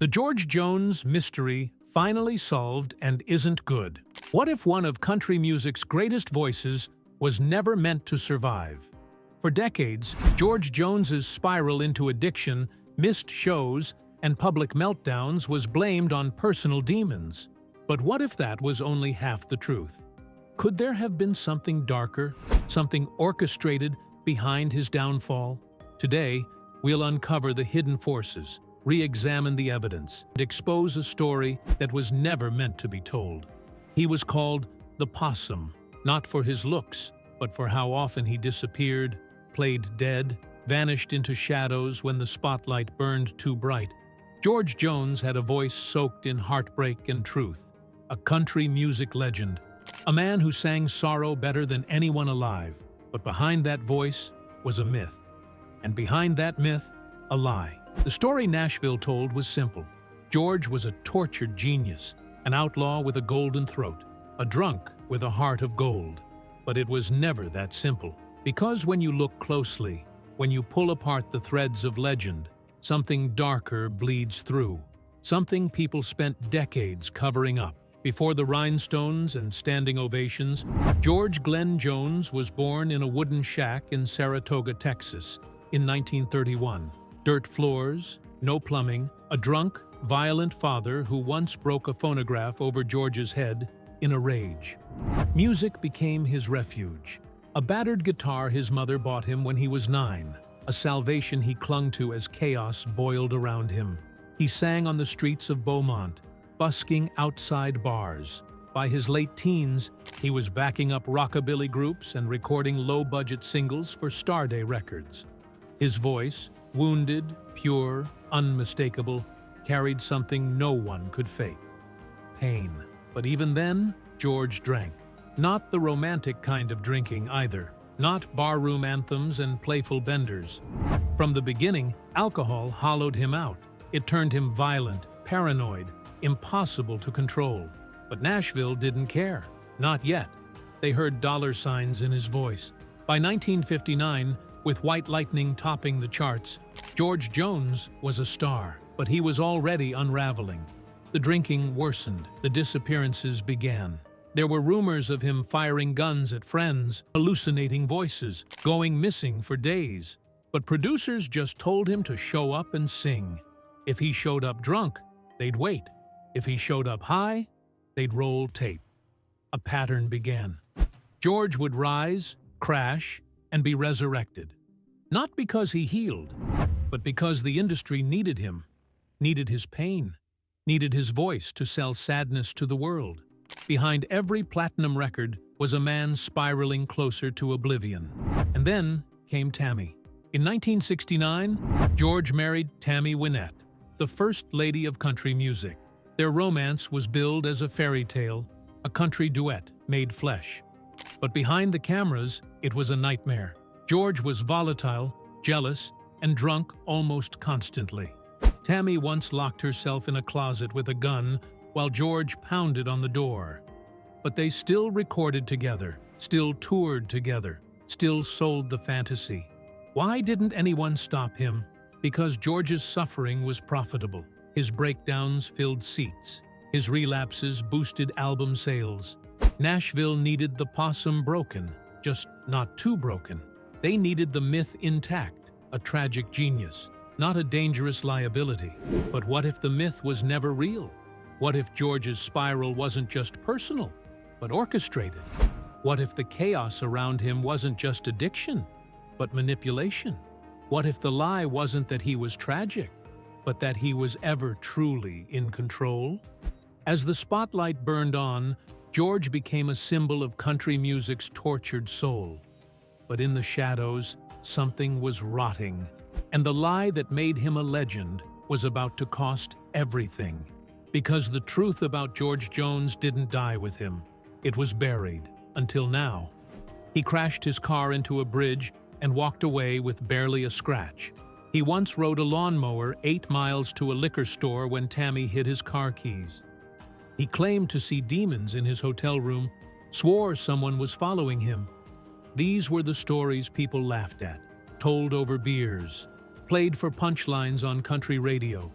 The George Jones mystery finally solved and isn't good. What if one of country music's greatest voices was never meant to survive? For decades, George Jones's spiral into addiction, missed shows, and public meltdowns was blamed on personal demons. But what if that was only half the truth? Could there have been something darker, something orchestrated behind his downfall? Today, we'll uncover the hidden forces, re-examine the evidence, and expose a story that was never meant to be told. He was called the Possum, not for his looks, but for how often he disappeared, played dead, vanished into shadows when the spotlight burned too bright. George Jones had a voice soaked in heartbreak and truth, a country music legend, a man who sang sorrow better than anyone alive. But behind that voice was a myth, and behind that myth, a lie. The story Nashville told was simple. George was a tortured genius, an outlaw with a golden throat, a drunk with a heart of gold. But it was never that simple. Because when you look closely, when you pull apart the threads of legend, something darker bleeds through, something people spent decades covering up. Before the rhinestones and standing ovations, George Glenn Jones was born in a wooden shack in Saratoga, Texas, in 1931. Dirt floors, no plumbing, a drunk, violent father who once broke a phonograph over George's head in a rage. Music became his refuge. A battered guitar his mother bought him when he was 9, a salvation he clung to as chaos boiled around him. He sang on the streets of Beaumont, busking outside bars. By his late teens, he was backing up rockabilly groups and recording low-budget singles for Starday Records. His voice, wounded, pure, unmistakable, carried something no one could fake: pain. But even then, George drank. Not the romantic kind of drinking either. Not barroom anthems and playful benders. From the beginning, alcohol hollowed him out. It turned him violent, paranoid, impossible to control. But Nashville didn't care. Not yet. They heard dollar signs in his voice. By 1959, with White Lightning topping the charts, George Jones was a star, but he was already unraveling. The drinking worsened. The disappearances began. There were rumors of him firing guns at friends, hallucinating voices, going missing for days. But producers just told him to show up and sing. If he showed up drunk, they'd wait. If he showed up high, they'd roll tape. A pattern began. George would rise, crash, and be resurrected. Not because he healed, but because the industry needed him, needed his pain, needed his voice to sell sadness to the world. Behind every platinum record was a man spiraling closer to oblivion. And then came Tammy. In 1969, George married Tammy Wynette, the first lady of country music. Their romance was billed as a fairy tale, a country duet made flesh. But behind the cameras, it was a nightmare. George was volatile, jealous, and drunk almost constantly. Tammy once locked herself in a closet with a gun while George pounded on the door. But they still recorded together, still toured together, still sold the fantasy. Why didn't anyone stop him? Because George's suffering was profitable. His breakdowns filled seats. His relapses boosted album sales. Nashville needed the Possum broken, just not too broken. They needed the myth intact, a tragic genius, not a dangerous liability. But what if the myth was never real? What if George's spiral wasn't just personal, but orchestrated? What if the chaos around him wasn't just addiction, but manipulation? What if the lie wasn't that he was tragic, but that he was ever truly in control? As the spotlight burned on, George became a symbol of country music's tortured soul. But in the shadows, something was rotting, and the lie that made him a legend was about to cost everything. Because the truth about George Jones didn't die with him. It was buried, until now. He crashed his car into a bridge and walked away with barely a scratch. He once rode a lawnmower 8 miles to a liquor store when Tammy hid his car keys. He claimed to see demons in his hotel room, swore someone was following him. These were the stories people laughed at, told over beers, played for punchlines on country radio.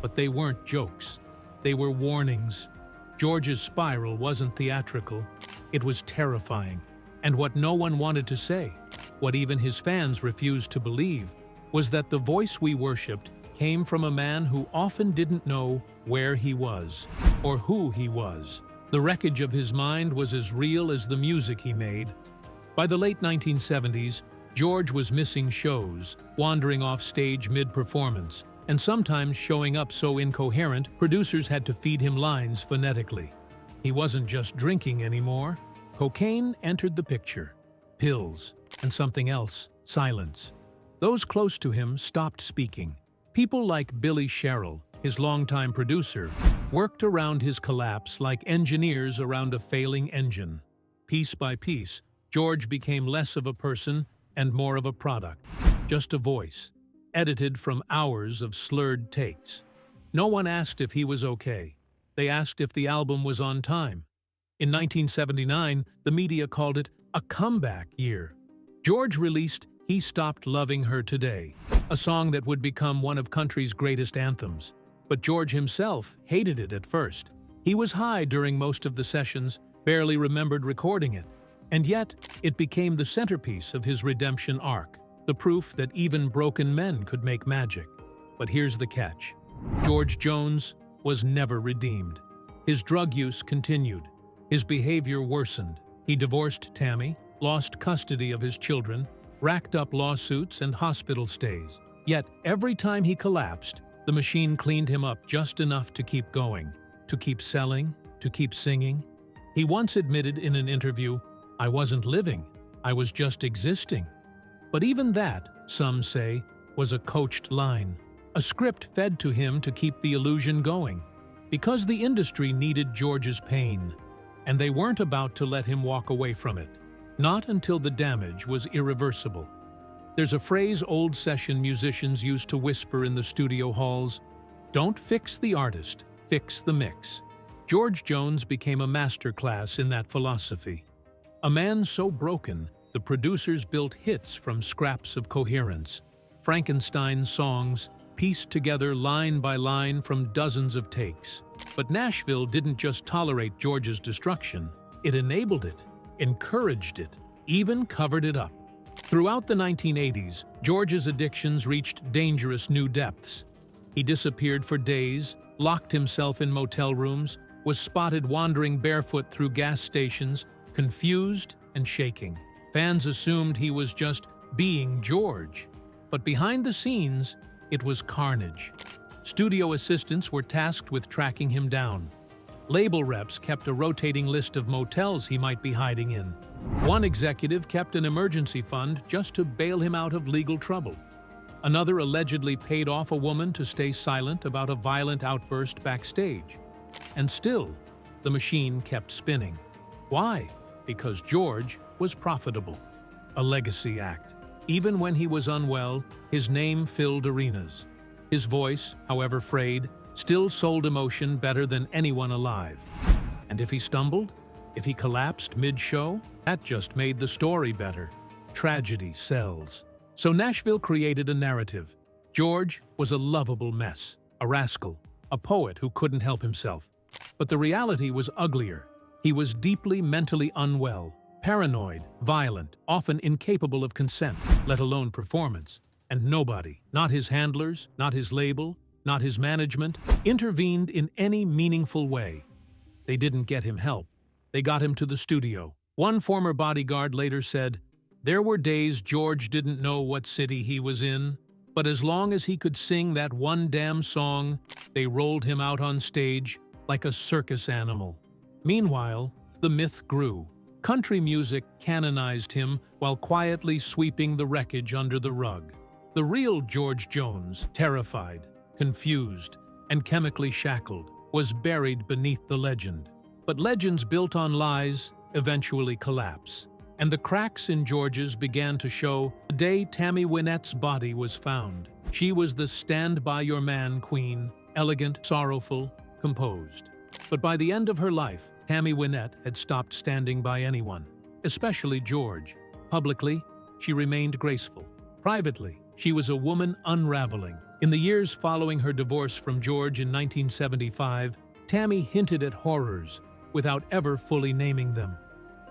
But they weren't jokes. They were warnings. George's spiral wasn't theatrical. It was terrifying. And what no one wanted to say, what even his fans refused to believe, was that the voice we worshipped came from a man who often didn't know where he was or who he was. The wreckage of his mind was as real as the music he made. By the late 1970s, George was missing shows, wandering off stage mid-performance, and sometimes showing up so incoherent producers had to feed him lines phonetically. He wasn't just drinking anymore. Cocaine entered the picture. Pills, and something else, silence. Those close to him stopped speaking. People like Billy Sherrill, his longtime producer, worked around his collapse like engineers around a failing engine. Piece by piece, George became less of a person and more of a product, just a voice, edited from hours of slurred takes. No one asked if he was okay. They asked if the album was on time. In 1979, the media called it a comeback year. George released He Stopped Loving Her Today, a song that would become one of country's greatest anthems. But George himself hated it at first. He was high during most of the sessions, barely remembered recording it. And yet, it became the centerpiece of his redemption arc, the proof that even broken men could make magic. But here's the catch. George Jones was never redeemed. His drug use continued. His behavior worsened. He divorced Tammy, lost custody of his children, racked up lawsuits and hospital stays. Yet, every time he collapsed, the machine cleaned him up just enough to keep going, to keep selling, to keep singing. He once admitted in an interview, "I wasn't living, I was just existing." But even that, some say, was a coached line, a script fed to him to keep the illusion going, because the industry needed George's pain, and they weren't about to let him walk away from it, not until the damage was irreversible. There's a phrase old session musicians used to whisper in the studio halls: "Don't fix the artist, fix the mix." George Jones became a masterclass in that philosophy. A man so broken, the producers built hits from scraps of coherence, Frankenstein songs, pieced together line by line from dozens of takes. But Nashville didn't just tolerate George's destruction, it enabled it, encouraged it, even covered it up. Throughout the 1980s, George's addictions reached dangerous new depths. He disappeared for days, locked himself in motel rooms, was spotted wandering barefoot through gas stations, confused and shaking. Fans assumed he was just being George. But behind the scenes, it was carnage. Studio assistants were tasked with tracking him down. Label reps kept a rotating list of motels he might be hiding in. One executive kept an emergency fund just to bail him out of legal trouble. Another allegedly paid off a woman to stay silent about a violent outburst backstage. And still, the machine kept spinning. Why? Because George was profitable. A legacy act. Even when he was unwell, his name filled arenas. His voice, however frayed, still sold emotion better than anyone alive. And if he stumbled, if he collapsed mid-show, that just made the story better. Tragedy sells. So Nashville created a narrative. George was a lovable mess, a rascal, a poet who couldn't help himself. But the reality was uglier. He was deeply mentally unwell, paranoid, violent, often incapable of consent, let alone performance. And nobody, not his handlers, not his label, not his management, intervened in any meaningful way. They didn't get him help. They got him to the studio. One former bodyguard later said, "There were days George didn't know what city he was in, but as long as he could sing that one damn song, they rolled him out on stage like a circus animal." Meanwhile, the myth grew. Country music canonized him while quietly sweeping the wreckage under the rug. The real George Jones, terrified, confused, and chemically shackled, was buried beneath the legend. But legends built on lies eventually collapse, and the cracks in George's began to show the day Tammy Wynette's body was found. She was the stand-by-your-man queen, elegant, sorrowful, composed. But by the end of her life, Tammy Wynette had stopped standing by anyone, especially George. Publicly, she remained graceful. Privately, she was a woman unraveling, In the years following her divorce from George in 1975, Tammy hinted at horrors without ever fully naming them.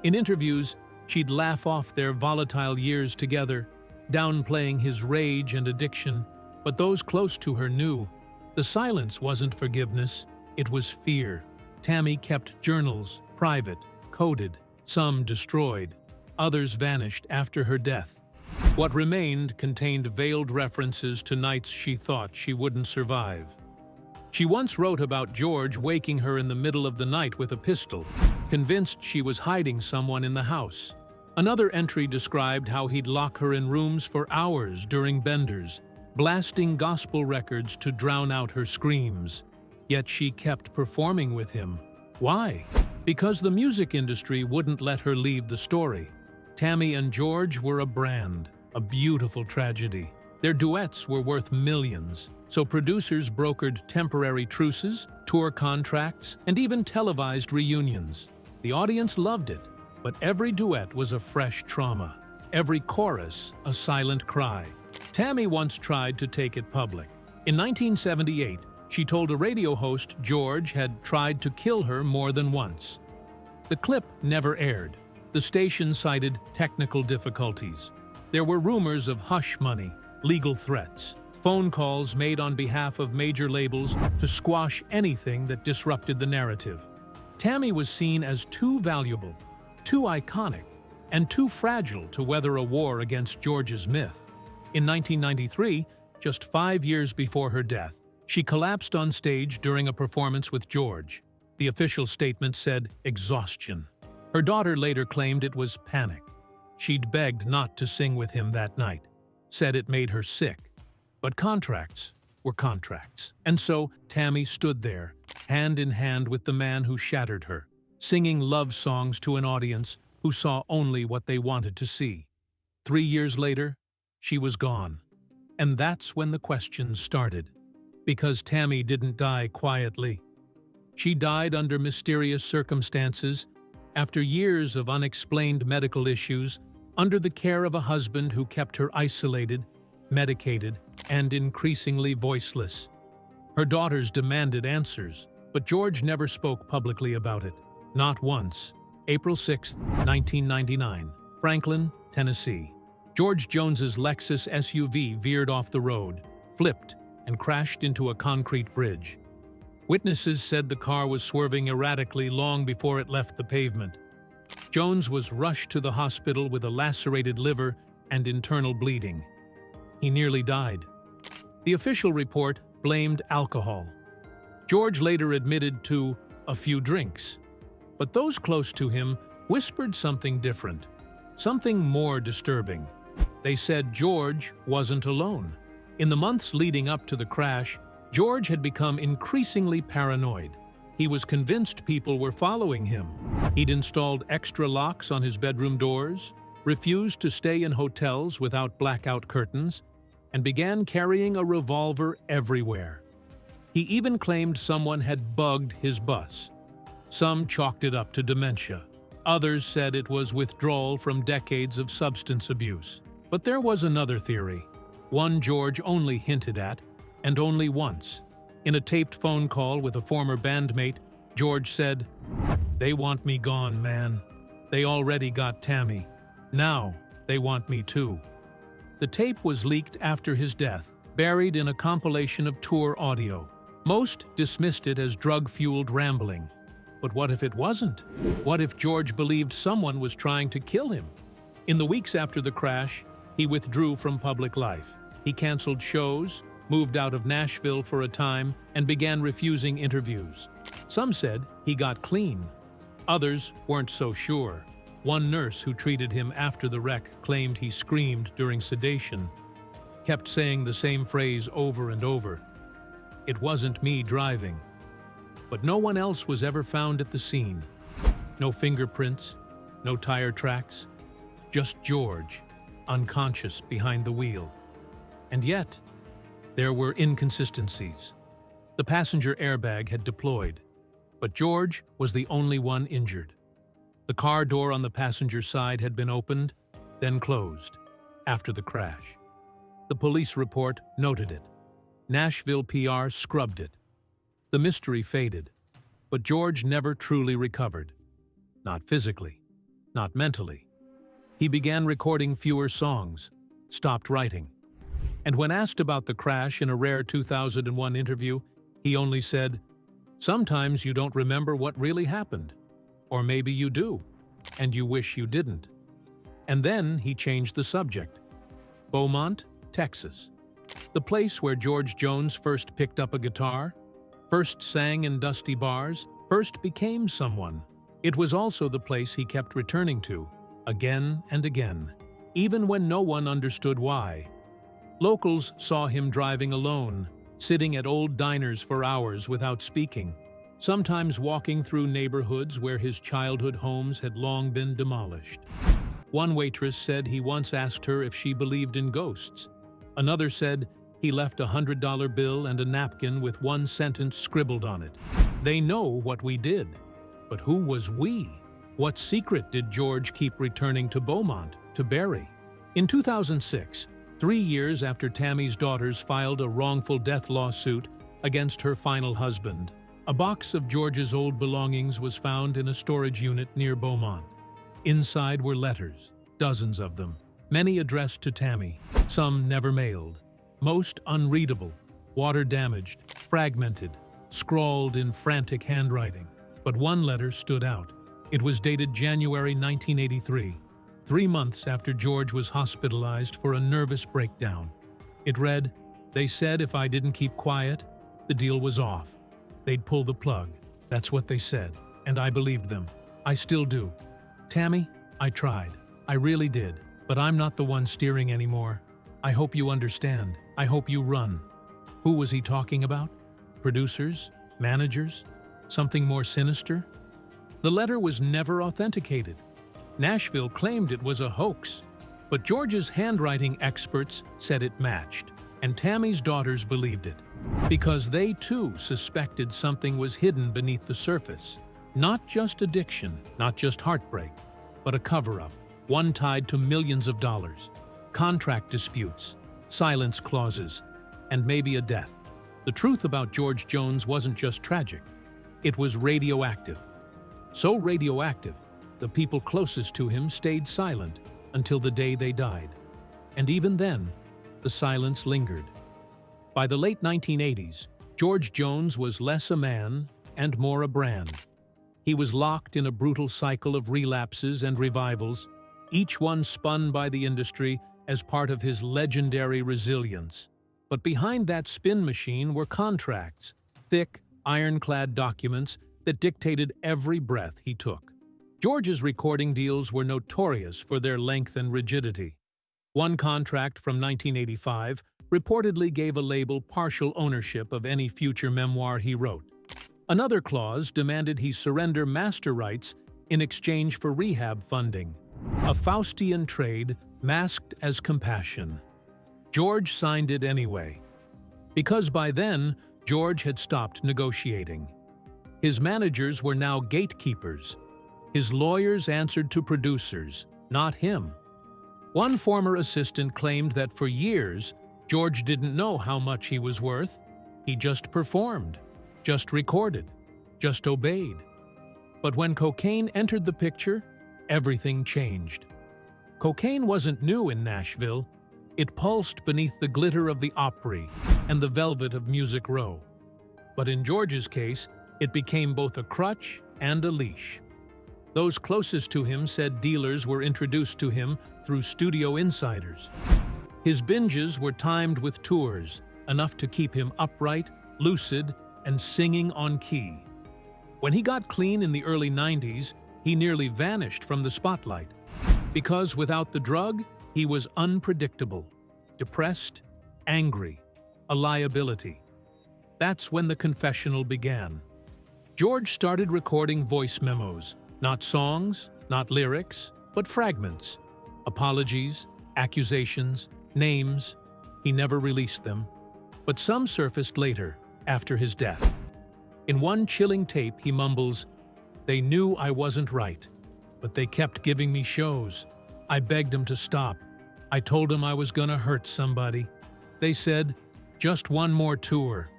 In interviews, she'd laugh off their volatile years together, downplaying his rage and addiction, but those close to her knew. The silence wasn't forgiveness, it was fear. Tammy kept journals, private, coded, some destroyed, others vanished after her death. What remained contained veiled references to nights she thought she wouldn't survive. She once wrote about George waking her in the middle of the night with a pistol, convinced she was hiding someone in the house. Another entry described how he'd lock her in rooms for hours during benders, blasting gospel records to drown out her screams. Yet she kept performing with him. Why? Because the music industry wouldn't let her leave the story. Tammy and George were a brand, a beautiful tragedy. Their duets were worth millions, so producers brokered temporary truces, tour contracts, and even televised reunions. The audience loved it, but every duet was a fresh trauma, every chorus a silent cry. Tammy once tried to take it public. In 1978, she told a radio host George had tried to kill her more than once. The clip never aired. The station cited technical difficulties. There were rumors of hush money, legal threats, phone calls made on behalf of major labels to squash anything that disrupted the narrative. Tammy was seen as too valuable, too iconic, and too fragile to weather a war against George's myth. In 1993, just 5 years before her death, she collapsed on stage during a performance with George. The official statement said exhaustion. Her daughter later claimed it was panic. She'd begged not to sing with him that night, said it made her sick. But contracts were contracts. And so Tammy stood there, hand in hand with the man who shattered her, singing love songs to an audience who saw only what they wanted to see. 3 years later, she was gone. And that's when the questions started. Because Tammy didn't die quietly. She died under mysterious circumstances, after years of unexplained medical issues, under the care of a husband who kept her isolated, medicated, and increasingly voiceless. Her daughters demanded answers, but George never spoke publicly about it. Not once. April 6, 1999, Franklin, Tennessee. George Jones's Lexus SUV veered off the road, flipped, and crashed into a concrete bridge. Witnesses said the car was swerving erratically long before it left the pavement. Jones was rushed to the hospital with a lacerated liver and internal bleeding. He nearly died. The official report blamed alcohol. George later admitted to a few drinks. But those close to him whispered something different, something more disturbing. They said George wasn't alone. In the months leading up to the crash, George had become increasingly paranoid. He was convinced people were following him. He'd installed extra locks on his bedroom doors, refused to stay in hotels without blackout curtains, and began carrying a revolver everywhere. He even claimed someone had bugged his bus. Some chalked it up to dementia. Others said it was withdrawal from decades of substance abuse. But there was another theory, one George only hinted at, and only once. In a taped phone call with a former bandmate, George said, "They want me gone, man. They already got Tammy. Now they want me too." The tape was leaked after his death, buried in a compilation of tour audio. Most dismissed it as drug-fueled rambling. But what if it wasn't? What if George believed someone was trying to kill him? In the weeks after the crash, he withdrew from public life. He canceled shows, moved out of Nashville for a time, and began refusing interviews. Some said he got clean. Others weren't so sure. One nurse who treated him after the wreck claimed he screamed during sedation, kept saying the same phrase over and over. "It wasn't me driving." But no one else was ever found at the scene. No fingerprints, no tire tracks, just George, unconscious behind the wheel. And yet, there were inconsistencies. The passenger airbag had deployed, but George was the only one injured. The car door on the passenger side had been opened, then closed, after the crash. The police report noted it. Nashville PR scrubbed it. The mystery faded, but George never truly recovered. Not physically, not mentally. He began recording fewer songs, stopped writing. And when asked about the crash in a rare 2001 interview, he only said, "Sometimes you don't remember what really happened. Or maybe you do, and you wish you didn't." And then he changed the subject. Beaumont, Texas. The place where George Jones first picked up a guitar, first sang in dusty bars, first became someone. It was also the place he kept returning to, again and again, even when no one understood why. Locals saw him driving alone, sitting at old diners for hours without speaking, sometimes walking through neighborhoods where his childhood homes had long been demolished. One waitress said he once asked her if she believed in ghosts. Another said he left a $100 bill and a napkin with one sentence scribbled on it. "They know what we did." But who was we? What secret did George keep returning to Beaumont, to bury? In 2006, 3 years after Tammy's daughters filed a wrongful death lawsuit against her final husband, a box of George's old belongings was found in a storage unit near Beaumont. Inside were letters, dozens of them, many addressed to Tammy, some never mailed, most unreadable, water-damaged, fragmented, scrawled in frantic handwriting. But one letter stood out. It was dated January 1983, 3 months after George was hospitalized for a nervous breakdown. It read, "They said if I didn't keep quiet, the deal was off. They'd pull the plug. That's what they said, and I believed them. I still do. Tammy, I tried. I really did. But I'm not the one steering anymore. I hope you understand. I hope you run." Who was he talking about? Producers? Managers? Something more sinister? The letter was never authenticated. Nashville claimed it was a hoax, but George's handwriting experts said it matched, and Tammy's daughters believed it, because they too suspected something was hidden beneath the surface. Not just addiction, not just heartbreak, but a cover-up, one tied to millions of dollars, contract disputes, silence clauses, and maybe a death. The truth about George Jones wasn't just tragic. It was radioactive. So radioactive, the people closest to him stayed silent until the day they died. And even then, the silence lingered. By the late 1980s, George Jones was less a man and more a brand. He was locked in a brutal cycle of relapses and revivals, each one spun by the industry as part of his legendary resilience. But behind that spin machine were contracts, thick, ironclad documents that dictated every breath he took. George's recording deals were notorious for their length and rigidity. One contract from 1985 reportedly gave a label partial ownership of any future memoir he wrote. Another clause demanded he surrender master rights in exchange for rehab funding, a Faustian trade masked as compassion. George signed it anyway, because by then, George had stopped negotiating. His managers were now gatekeepers. His lawyers answered to producers, not him. One former assistant claimed that for years, George didn't know how much he was worth. He just performed, just recorded, just obeyed. But when cocaine entered the picture, everything changed. Cocaine wasn't new in Nashville. It pulsed beneath the glitter of the Opry and the velvet of Music Row. But in George's case, it became both a crutch and a leash. Those closest to him said dealers were introduced to him through studio insiders. His binges were timed with tours, enough to keep him upright, lucid, and singing on key. When he got clean in the early 90s, he nearly vanished from the spotlight. Because without the drug, he was unpredictable, depressed, angry, a liability. That's when the confessional began. George started recording voice memos, not songs, not lyrics, but fragments. Apologies, accusations, names. He never released them, but some surfaced later, after his death. In one chilling tape, he mumbles, "They knew I wasn't right, but they kept giving me shows. I begged them to stop. I told them I was gonna hurt somebody. They said, Just one more tour.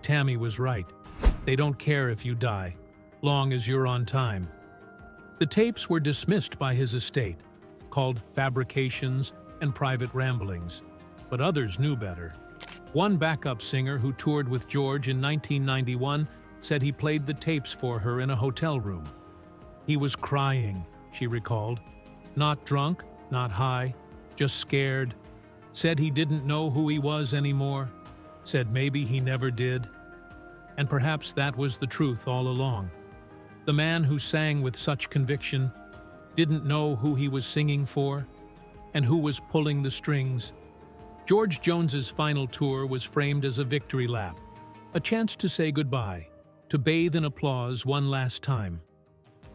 Tammy was right. They don't care if you die, long as you're on time. The tapes were dismissed by his estate, called fabrications and private ramblings, but others knew better. One backup singer who toured with George in 1991 said he played the tapes for her in a hotel room. He was crying, she recalled. Not drunk, not high, just scared. Said he didn't know who he was anymore. Said maybe he never did. And perhaps that was the truth all along. The man who sang with such conviction didn't know who he was singing for and who was pulling the strings. George Jones's final tour was framed as a victory lap, a chance to say goodbye, to bathe in applause one last time.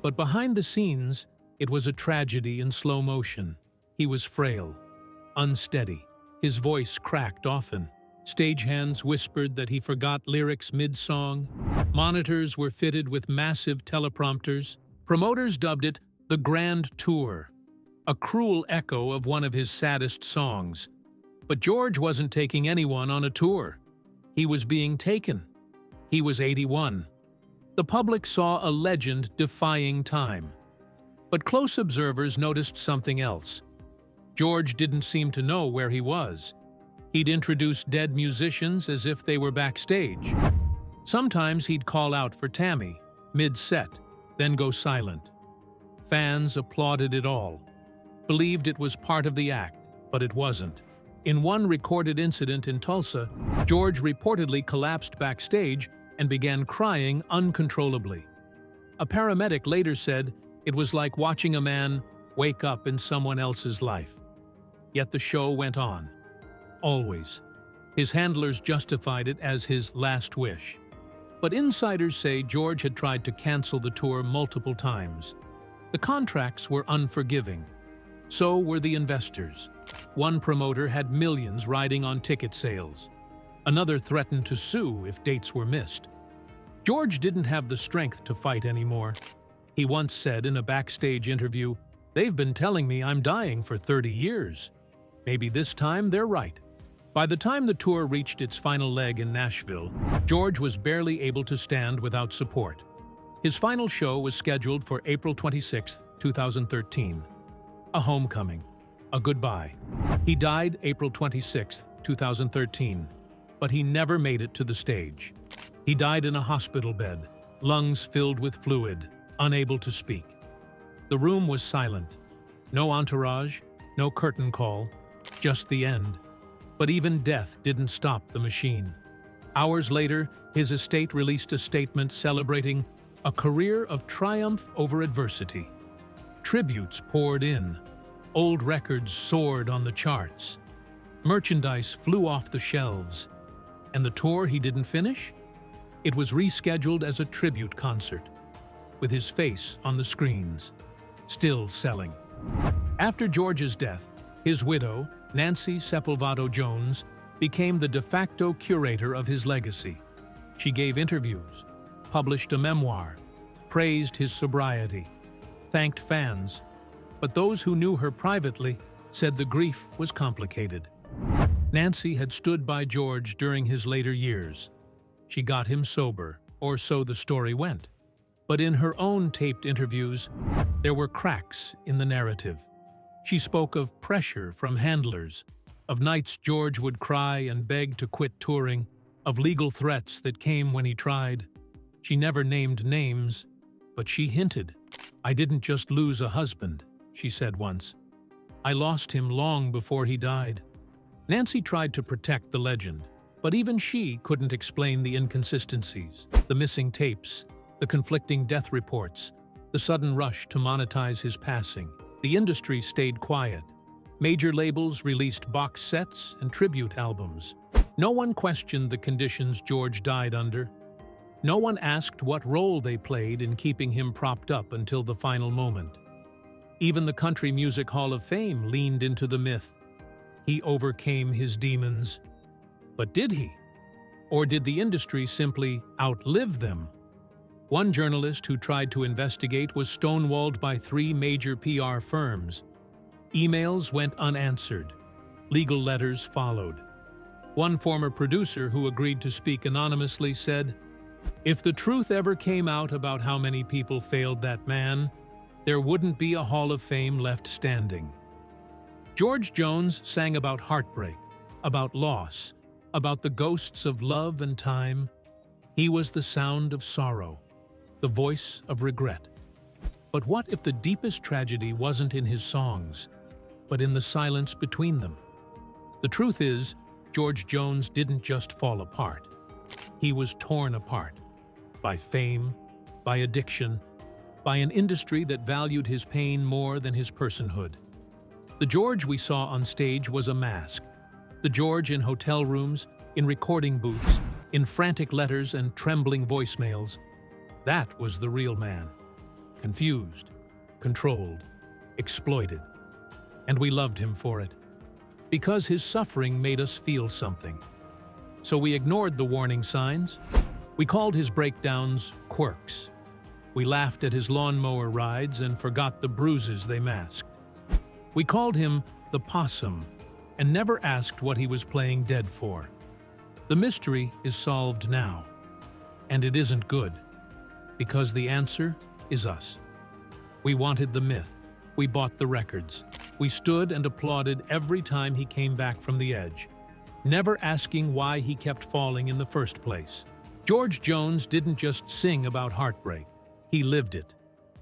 But behind the scenes, it was a tragedy in slow motion. He was frail, unsteady. His voice cracked often. Stagehands whispered that he forgot lyrics mid-song. Monitors were fitted with massive teleprompters. Promoters dubbed it the Grand Tour, a cruel echo of one of his saddest songs. But George wasn't taking anyone on a tour. He was being taken. He was 81. The public saw a legend defying time. But close observers noticed something else. George didn't seem to know where he was. He'd introduce dead musicians as if they were backstage. Sometimes he'd call out for Tammy, mid-set, then go silent. Fans applauded it all, believed it was part of the act, but it wasn't. In one recorded incident in Tulsa, George reportedly collapsed backstage and began crying uncontrollably. A paramedic later said it was like watching a man wake up in someone else's life. Yet the show went on. Always. His handlers justified it as his last wish. But insiders say George had tried to cancel the tour multiple times. The contracts were unforgiving. So were the investors. One promoter had millions riding on ticket sales. Another threatened to sue if dates were missed. George didn't have the strength to fight anymore. He once said in a backstage interview, "They've been telling me I'm dying for 30 years. Maybe this time they're right." By the time the tour reached its final leg in Nashville, George was barely able to stand without support. His final show was scheduled for April 26, 2013. A homecoming. A goodbye. He died April 26, 2013, but he never made it to the stage. He died in a hospital bed, lungs filled with fluid, unable to speak. The room was silent. No entourage, no curtain call, just the end. But even death didn't stop the machine. Hours later, his estate released a statement celebrating a career of triumph over adversity. Tributes poured in. Old records soared on the charts. Merchandise flew off the shelves. And the tour he didn't finish? It was rescheduled as a tribute concert, with his face on the screens, still selling. After George's death, his widow, Nancy Sepulvado Jones, became the de facto curator of his legacy. She gave interviews, published a memoir, praised his sobriety, thanked fans, but those who knew her privately said the grief was complicated. Nancy had stood by George during his later years. She got him sober, or so the story went. But in her own taped interviews, there were cracks in the narrative. She spoke of pressure from handlers, of nights George would cry and beg to quit touring, of legal threats that came when he tried. She never named names, but she hinted. "I didn't just lose a husband," she said once. "I lost him long before he died." Nancy tried to protect the legend, but even she couldn't explain the inconsistencies, the missing tapes, the conflicting death reports, the sudden rush to monetize his passing. The industry stayed quiet. Major labels released box sets and tribute albums. No one questioned the conditions George died under. No one asked what role they played in keeping him propped up until the final moment. Even the Country Music Hall of Fame leaned into the myth. He overcame his demons. But did he? Or did the industry simply outlive them? One journalist who tried to investigate was stonewalled by 3 major PR firms. Emails went unanswered. Legal letters followed. One former producer who agreed to speak anonymously said, "If the truth ever came out about how many people failed that man, there wouldn't be a Hall of Fame left standing." George Jones sang about heartbreak, about loss, about the ghosts of love and time. He was the sound of sorrow, the voice of regret. But what if the deepest tragedy wasn't in his songs, but in the silence between them? The truth is, George Jones didn't just fall apart. He was torn apart by fame, by addiction, by an industry that valued his pain more than his personhood. The George we saw on stage was a mask. The George in hotel rooms, in recording booths, in frantic letters and trembling voicemails. That was the real man. Confused, controlled, exploited. And we loved him for it, because his suffering made us feel something. So we ignored the warning signs. We called his breakdowns quirks. We laughed at his lawnmower rides and forgot the bruises they masked. We called him the Possum and never asked what he was playing dead for. The mystery is solved now, and it isn't good, because the answer is us. We wanted the myth. We bought the records. We stood and applauded every time he came back from the edge, never asking why he kept falling in the first place. George Jones didn't just sing about heartbreak. He lived it.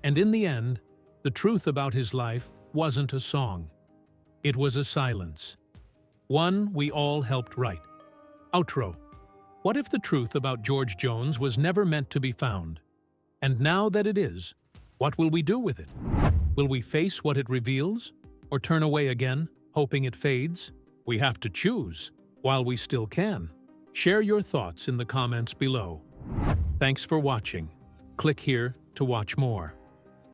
And in the end, the truth about his life wasn't a song. It was a silence. One we all helped write. Outro. What if the truth about George Jones was never meant to be found? And now that it is, what will we do with it? Will we face what it reveals? Or turn away again, hoping it fades? We have to choose, while we still can. Share your thoughts in the comments below. Thanks for watching. Click here to watch more.